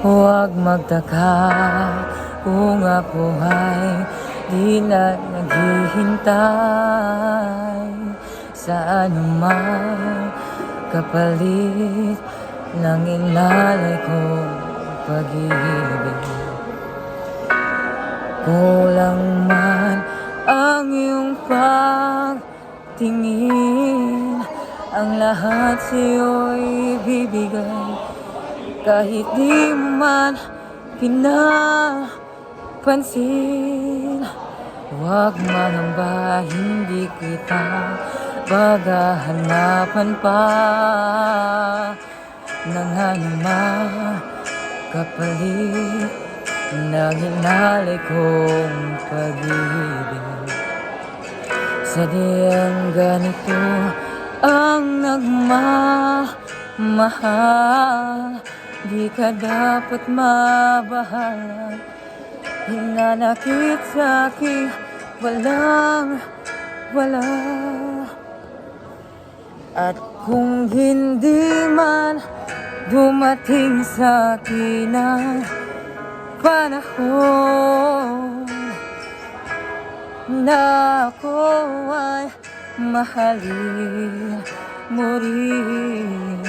Huwag magtaka kung ako ay di na naghihintay sa anumang kapalit ng inalay kong pag-ibig. Kulang man ang iyong pagtingin, ang lahat sa'yo'y ibibigay. Kahit di mo man pinapansin, huwag mangamba, hindi kita paghahanapan pa ng anumang kapalit ng inalay kong pag-ibig. Sadyang ganito ang nagmamahal, di ka dapat mabahala. Hinanakit sa'kin walang wala. At kung hindi man dumating sa'kin ang panahon na ako ay mahalin mo rin.